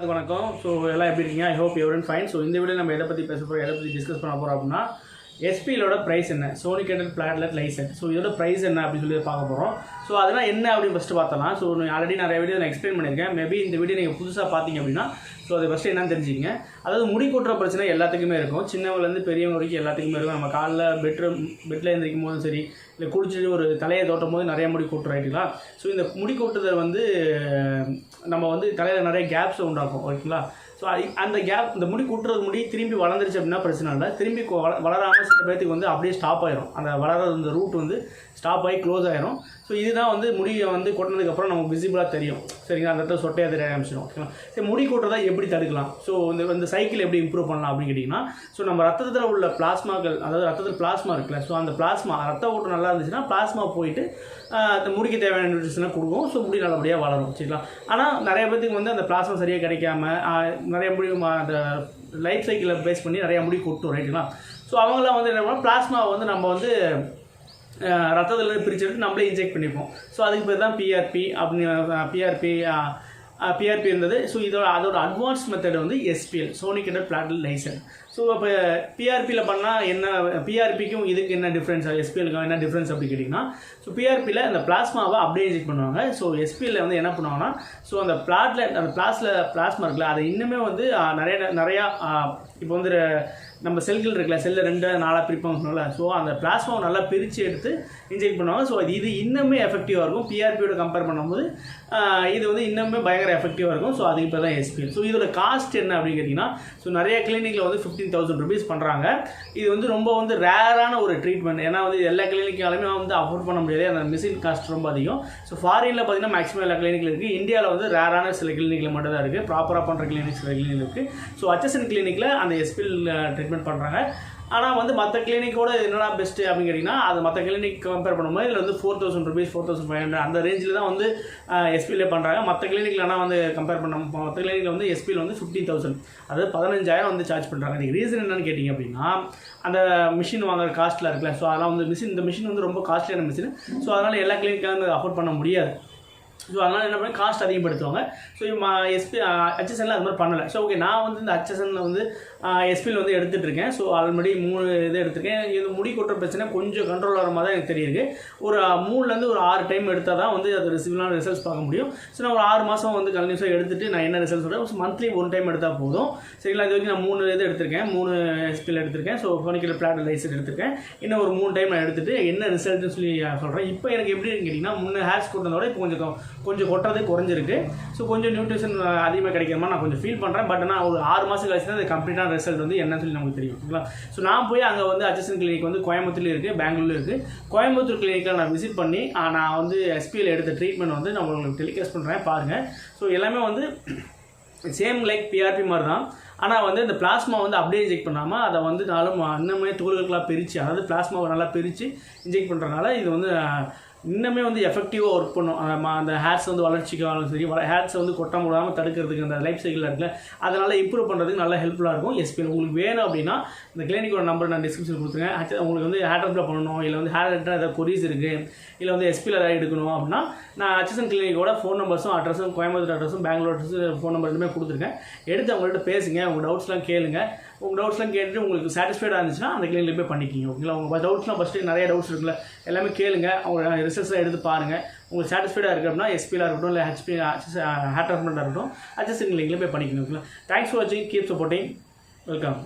வணக்கம். ஸோ எல்லாம் எப்படி இருக்கீங்க? I hope every fine. So இந்த வீடியோ நம்ம எதை பற்றி பேச போகிறோம், எதை பற்றி டிஸ்கஸ் பண்ண போகிறோம் அப்படின்னா எஸ்பிஎலோட ப்ரைஸ் என்ன, சோனிகேட்டட் பிளாட்லெட் லைசன்ஸ். ஸோ இதோட ப்ரைஸ் என்ன அப்படின்னு சொல்லி பார்க்க போகிறோம். ஸோ அதெல்லாம் என்ன அப்படின்னு ஃபஸ்ட்டு பார்த்தலாம். ஸோ ஆல்ரெடி நிறைய வீடியோ நான் எக்ஸ்பிளைன் பண்ணியிருக்கேன். மேபி இந்த வீடியோ நீங்கள் புதுசாக பார்த்தீங்க அப்படின்னா ஸோ அது ஃபஸ்ட்டு என்னன்னு தெரிஞ்சுக்கிங்க. அதாவது முடி கொட்டுற பிரச்சனை எல்லாத்துக்குமே இருக்கும். சின்னவங்கலேருந்து பெரியவங்க வரைக்கும் எல்லாத்துக்குமே இருக்கும். நம்ம காலைல பெட்டில் எழுந்திரிக்கும் போதும் சரி, இல்லை குளிச்சுட்டு ஒரு தலையை தோட்டும் போது நிறைய முடி கொட்டுற ரைட்டுங்களா. ஸோ இந்த முடி கொட்டுதல் நம்ம தலையில் நிறைய கேப்ஸை உண்டாக்கும் ஓகேங்களா. ஸோ அந்த கேப், இந்த முடி கொட்டுறது முடி திரும்பி வளர்ந்துருச்சு அப்படின்னா பிரச்சனை இல்லை. திரும்பி வளராமல் சில பேர்த்துக்கு அப்படியே ஸ்டாப் ஆயிரும். அந்த வளர்கிற இந்த ரூட் ஸ்டாப் ஆகி க்ளோஸ் ஆயிரும். ஸோ இதுதான் முடியை கொட்டினதுக்கப்புறம் நமக்கு விசிபிளாக தெரியும். சரிங்களா, அந்த இடத்துல சொட்டையாக தெரிய ஆரம்பிச்சிடும். ஓகேங்களா. சரி, முடி கொட்டுறதை எப்படி தடுக்கலாம், ஸோ இந்த சைக்கிள் எப்படி இம்ப்ரூவ் பண்ணலாம் அப்படின்னு கேட்டிங்கன்னா, ஸோ நம்ம ரத்தத்தில் உள்ள பிளாஸ்மாக்கள், அதாவது ரத்தத்தில் பிளாஸ்மா இருக்குல்ல, ஸோ அந்த பிளாஸ்மா ரத்த ஓட்டம் நல்லா இருந்துச்சுன்னா பிளாஸ்மா போயிட்டு அந்த முடிக்கு தேவையான நியூட்ரிஷனை கொடுக்கும். ஸோ முடி நல்லபடியாக வளரும். சரிங்களா. ஆனால் நிறைய பேருக்கு அந்த பிளாஸ்மா சரியாக கிடைக்காம நிறைய முடி அந்த லைஃப் சைக்கிளை பேஸ் பண்ணி நிறையா முடி கொட்டும் ரைட்டுங்களா. ஸோ அவங்களாம் என்ன பண்ணால் பிளாஸ்மாவை நம்ம ரத்தத்தில் பிரிச்சுட்டு நம்மளே இன்ஜெக்ட் பண்ணிப்போம். ஸோ அதுக்கு பேர் தான் பிஆர்பி அப்படின்னு பிஆர்பி இருந்தது. ஸோ அதோட advance method SPL, sonicated platelet lysates. So இப்போ பிஆர்பியில் பண்ணால் என்ன, பிஆர்பிக்கும் இதுக்கு என்ன டிஃப்ரென்ஸ், எஸ்பிஎலுக்கும் என்ன டிஃப்ரென்ஸ் அப்படி கேட்டிங்கன்னா, ஸோ பிஆர்பியில் அந்த பிளாஸ்மாவை அப்படியே இன்ஜெக்ட் பண்ணுவாங்க. ஸோ எஸ்பிஎல்ல என்ன பண்ணுவாங்கன்னா, ஸோ அந்த பிளாட்லெட், அந்த பிளாஸ்மா இருக்குல்ல, அதை இன்னுமே நிறையா இப்போ நம்ம செல்கள் இருக்குல்ல, செல்லில் 2-4 பிரிப்பாங்கல்ல, ஸோ அந்த பிளாஸ்மாவை நல்லா பிரித்து எடுத்து இன்ஜெக்ட் பண்ணுவாங்க. ஸோ இது இன்னுமே எஃபெக்டிவாக இருக்கும். பிஆர்பியோட கம்பேர் பண்ணும்போது இது இன்னுமே பயங்கர எஃபெக்டிவாக இருக்கும். ஸோ அதுக்கு இப்போ தான் எஸ்பிஎல். ஸோ இதோட காஸ்ட் என்ன அப்படின்னு கேட்டிங்கன்னா, ஸோ நிறைய கிளினிக்கில் 15,000 rupees பண்ணுறாங்க. இது ரொம்ப ரேரான ஒரு ட்ரீட்மெண்ட். ஏன்னா எல்லா கிளினிக்காலுமே அஃபோர்ட் பண்ண முடியாது. அந்த மிஷின் காஸ்ட் ரொம்ப அதிகம். ஸோ ஃபாரினில் பார்த்தீங்கன்னா மேக்ஸிமம் எல்லா கிளினிக்கில் இருக்குது. இந்தியாவில் ரேரான சில கிளினிக்கில் மட்டும் தான் இருக்குது. ப்ராப்பராக பண்ணுற கிளினிக் சில கிளினிக் இருக்குது. ஸோ HSN கிளினிக்கில் அந்த எஸ்பிஎல் ட்ரீட்மெண்ட் பண்ணுறாங்க. ஆனால் மற்ற கிளினிக்கோட என்னடா பெஸ்ட்டு அப்படின்னு கேட்டிங்கன்னா, அது மற்ற கிளினிக் கம்பேர் பண்ணும்போது இதில் 4,000 rupees 4,500 அந்த ரேஞ்சில் தான் எஸ்பிஎல்லே பண்ணுறாங்க. மற்ற கிளினிக்கில் ஆனால் கம்பேர் பண்ண மற்ற கிளினிக்கில் எஸ்பிஎல் 15,000, அதாவது 15,000 சார்ஜ் பண்ணுறாங்க. இதுக்கு ரீசன் என்னன்னு கேட்டிங்க அப்படின்னா, அந்த மிஷின் வாங்குற காஸ்ட்டில் இருக்குல்ல, ஸோ அதெல்லாம் இந்த மிஷின் ரொம்ப காஸ்ட்லியான மிஷின். ஸோ அதனால் எல்லா கிளினிக்காலும் அஃபோர்ட் பண்ண முடியாது. ஸோ அதனால் என்ன பண்ணி காஸ்ட் அதிகப்படுத்துவாங்க. ஸோ HSNல அது மாதிரி பண்ணலை. ஸோ ஓகே, நான் இந்த HSNல எஸ்பிஎல் எடுத்துகிட்டு இருக்கேன். ஸோ ஆல்ரெடி 3 இது எடுத்திருக்கேன். இது முடி கொட்டுற பிரச்சனை கொஞ்சம் கண்ட்ரோல் ஆகிற மாதிரி தான் எனக்கு தெரியுது. ஒரு 3லேருந்து ஒரு 6 டைம் எடுத்தால் தான் அது சிவிலான ரிசல்ட்ஸ் பார்க்க முடியும். ஸோ நான் ஒரு 6 மாதம் கண்டினியூஸாக எடுத்துகிட்டு நான் என்ன ரிசல்ட்ஸ் சொல்கிறேன், மந்த்லி 1 டைம் எடுத்தால் போதும். சரிங்களா. இது வரைக்கும் நான் 3 இது எடுத்திருக்கேன், 3 எஸ்பிஎல் எடுத்திருக்கேன். ஸோ சோனிகேட்டட் பிளாட்லெட் லைசன்ஸ் எடுத்திருக்கேன். இன்னும் ஒரு 3 டைம் நான் எடுத்துகிட்டு என்ன ரிசல்ட்னு சொல்லி சொல்கிறேன். இப்போ எனக்கு எப்படி கேட்டிங்கன்னா, முன்னே ஹேர்ஸ் கொட்டினதோட இப்போ கொஞ்சம் கொட்டுறது குறைஞ்சிருக்கு. ஸோ கொஞ்சம் நியூட்ரிஷன் அதிகமாக கிடைக்கிற மாதிரி நான் கொஞ்சம் ஃபீல் பண்ணுறேன். பட் ஆனால் ஒரு 6 மாதம் கழிச்சு தான் அது கம்ப்ளீட்டான ரிசல்ட் என்னன்னு சொல்லி நமக்கு தெரியும். ஓகேங்களா. ஸோ நான் போய் அங்கே HSN கிளினிக் கோயம்புத்தூர்லேயும் இருக்குது, பெங்களூர்லேயும் இருக்குது. கோயம்புத்தூர் கிளினிக்கில் நான் விசிட் பண்ணி நான் எஸ்பிஎல் எடுத்த ட்ரீட்மெண்ட் நான் உங்களுக்கு டெலிகாஸ்ட் பண்ணுறேன் பாருங்கள். ஸோ எல்லாமே சேம் லைக் பிஆர்பி மாதிரி தான். ஆனால் இந்த பிளாஸ்மா அப்படியே இன்ஜெக்ட் பண்ணாமல் அதை நாளும் இன்னுமே துகள்களாக பிரித்து, அதாவது பிளாஸ்மாவை நல்லா பிரித்து இன்ஜெக்ட் பண்ணுறதுனால இது இன்னுமே எஃபெக்டிவாக ஒர்க் பண்ணும். அந்த ஹேர்ஸ் வளர்ச்சிக்காலும் சரி, ஹேர்ஸ் கொட்ட முடியாமல் தடுக்கிறதுக்கு அந்த லைஃப் சைக்கிள் இருக்குல்ல, அதனால் இம்ப்ரூவ் பண்ணுறதுக்கு நல்லா ஹெல்ப்ஃபுல்லாக இருக்கும் எஸ்பிஎல். உங்களுக்கு வேணும் அப்படின்னா இந்த கிளினிக்கோட நம்பர் நான் டிஸ்கிரிப்ஷன் கொடுத்துருக்கேன். உங்களுக்கு ஹேர் ட்ரான்ஸ்ஃபர் பண்ணணும், இல்லை ஹேர் ஏதாவது கொரிஸ் இருக்குது, இல்லை எஸ்பிஎல் ஏதாவது எடுக்கணும் அப்படின்னா நான் HSN கிளினிக்கோட ஃபோன் நம்பர்ஸும் அட்ரஸும், கோயம்புத்தூர் அட்ரஸும் பெங்களூர் அட்ரஸும் ஃபோன் நம்பர் ரெண்டுமே கொடுத்துருக்கேன். எடுத்து அவங்கள்ட்ட பேசுங்க, உங்கள் டவுட்ஸ்லாம் கேளுங்க. உங்கள் டவுட்ஸ்லாம் கேட்டுட்டு உங்களுக்கு சாட்டிஸ்ஃபைடாக இருந்துச்சுன்னா அந்த கிளினிக்கில் போய் பண்ணிக்கிங்க. ஓகேங்களா. உங்கள் டவுட்ஸ்லாம் ஃபஸ்ட்டு நிறைய டவுட்ஸ் இருக்குல்ல, எல்லாமே கேளுங்க. அவங்க ரிசல்ட்ஸ்லாம் எடுத்து பாருங்கள். உங்களுக்கு சாட்டிஸ்ஃபைடாக இருக்குது அப்படின்னா எஸ்பிஎலாக இருக்கட்டும், இல்லை ஹேர் ட்ரான்ஸ்பிளான்ட்டாக இருக்கட்டும், HSN கிளினிக்கில் போய் பண்ணிக்கணும். ஓகேங்களா. தேங்க்ஸ் ஃபார் வாட்சிங், கீப் சப்போர்ட்டிங், வெல்கம்.